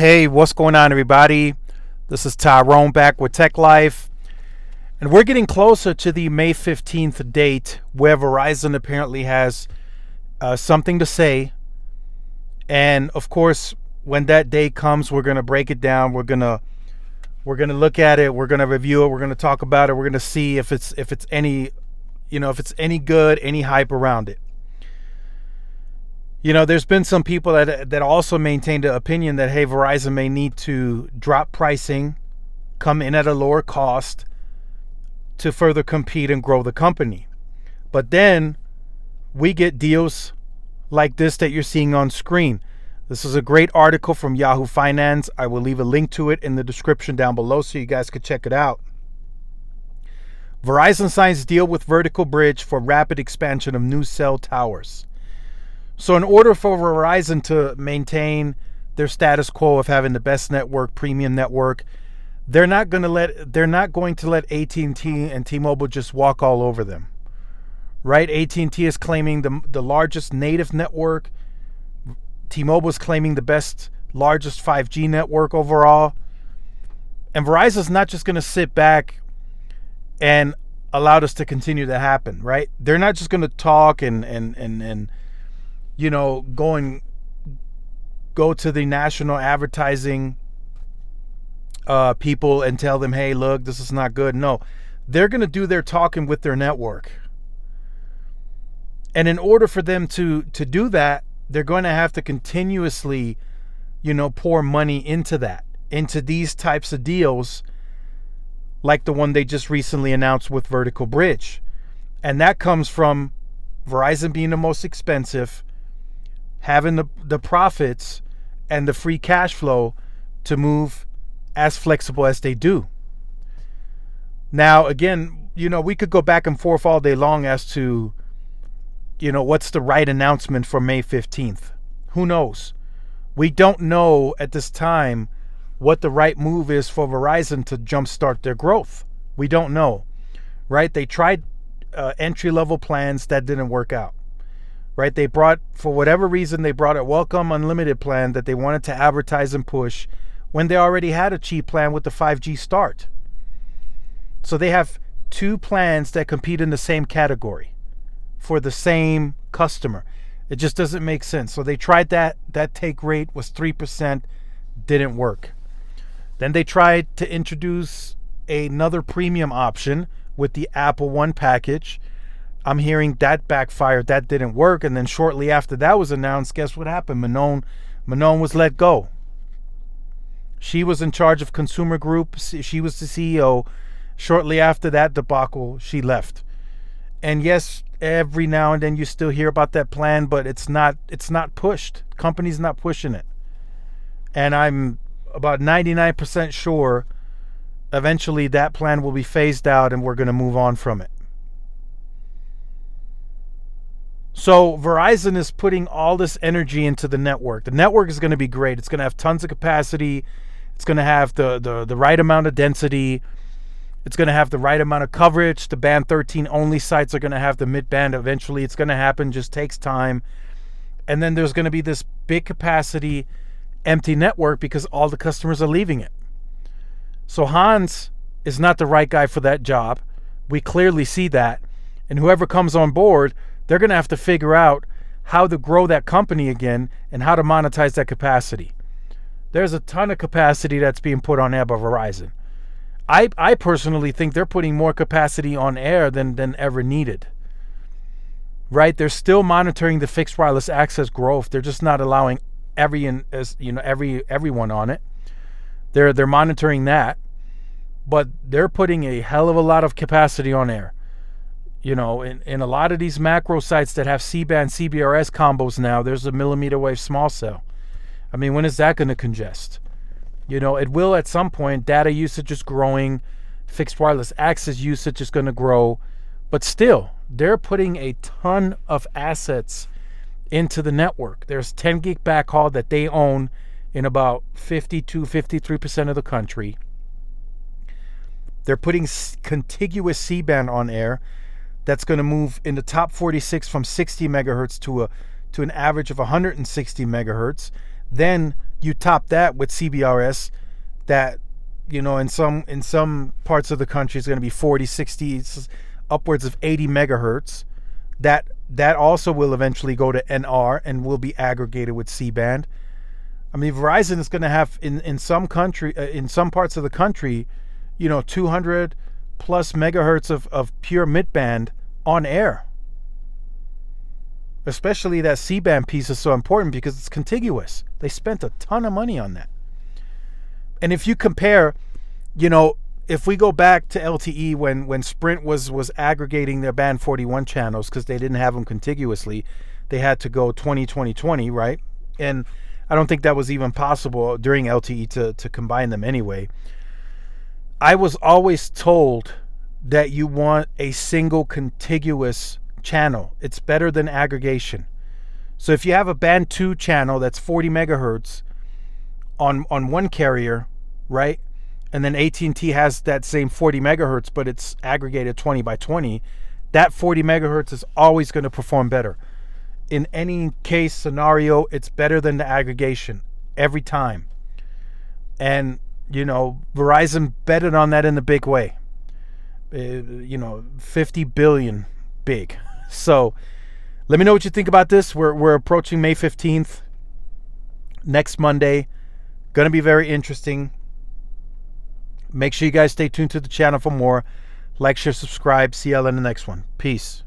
Hey, what's going on, everybody? This is Tyrone back with Tech Life. And we're getting closer to the May 15th date where Verizon apparently has something to say. And of course, when that day comes, we're going to break it down. We're going to look at it. We're going to review it. We're going to talk about it. We're going to see if it's any, if it's any good, any hype around it. There's been some people that also maintained the opinion that, hey, Verizon may need to drop pricing, come in at a lower cost to further compete and grow the company. But then we get deals like this that you're seeing on screen. This is a great article from Yahoo Finance. I will leave a link to it in the description down below so you guys could check it out. Verizon signs deal with Vertical Bridge for rapid expansion of new cell towers. So in order for Verizon to maintain their status quo of having the best network, premium network, they're not going to let AT&T and T-Mobile just walk all over them. Right? AT&T is claiming the largest native network. T-Mobile is claiming the best, largest 5G network overall. And Verizon's not just going to sit back and allow this to continue to happen, right? They're not just going to talk and go to the national advertising people and tell them, hey, look, this is not good. No, they're going to do their talking with their network. And in order for them to do that, they're going to have to continuously, pour money into these types of deals like the one they just recently announced with Vertical Bridge. And that comes from Verizon being the most expensive, having the profits and the free cash flow to move as flexible as they do. Now, again, we could go back and forth all day long as to, what's the right announcement for May 15th. Who knows? We don't know at this time what the right move is for Verizon to jumpstart their growth. We don't know, right? They tried entry-level plans that didn't work out. Right? For whatever reason, they brought a welcome unlimited plan that they wanted to advertise and push when they already had a cheap plan with the 5G start. So they have two plans that compete in the same category for the same customer. It just doesn't make sense. So they tried that. That take rate was 3%, didn't work. Then they tried to introduce another premium option with the Apple One package. I'm hearing that backfired. That didn't work. And then shortly after that was announced, guess what happened? Manon was let go. She was in charge of Consumer Group. She was the CEO. Shortly after that debacle, she left. And yes, every now and then you still hear about that plan, but it's not pushed. The company's not pushing it. And I'm about 99% sure eventually that plan will be phased out and we're going to move on from it. So Verizon is putting all this energy into the network. The network is going to be great. It's going to have tons of capacity. It's going to have the right amount of density. It's going to have the right amount of coverage. The band 13 only sites are going to have the mid-band eventually. It's going to happen. Just takes time. And then there's going to be this big capacity empty network because all the customers are leaving it. So Hans is not the right guy for that job. We clearly see that. And whoever comes on board, they're going to have to figure out how to grow that company again and how to monetize that capacity. There's a ton of capacity that's being put on air by Verizon. I personally think they're putting more capacity on air than ever needed. Right? They're still monitoring the fixed wireless access growth. They're just not allowing everyone on it. They're monitoring that, but they're putting a hell of a lot of capacity on air. In a lot of these macro sites that have C-band, CBRS combos now, there's a millimeter wave small cell. I mean, when is that going to congest? It will at some point. Data usage is growing. Fixed wireless access usage is going to grow. But still, they're putting a ton of assets into the network. There's 10 gig backhaul that they own in about 52-53% of the country. They're putting contiguous C-band on air that's going to move in the top 46 from 60 megahertz to an average of 160 megahertz. Then You top that with CBRS that, in some parts of the country is going to be 40, 60, upwards of 80 megahertz. That also will eventually go to NR and will be aggregated with C-band. I mean, Verizon is going to have in some parts of the country, 200 plus megahertz of pure mid-band on air. Especially that C-band piece is so important because it's contiguous. They spent a ton of money on that. And if you compare, if we go back to LTE when Sprint was aggregating their band 41 channels because they didn't have them contiguously, they had to go 20, right? And I don't think that was even possible during LTE to combine them anyway. I was always told that you want a single contiguous channel. It's better than aggregation. So if you have a band 2 channel that's 40 megahertz on one carrier, right? And then AT&T has that same 40 megahertz, but it's aggregated 20 by 20, that 40 megahertz is always going to perform better. In any case scenario, it's better than the aggregation every time. And, Verizon betted on that in the big way. 50 billion big. So let me know what you think about this. We're approaching May 15th, next Monday. Going to be very interesting. Make sure you guys stay tuned to the channel for more. Like, share, subscribe. See y'all in the next one. Peace.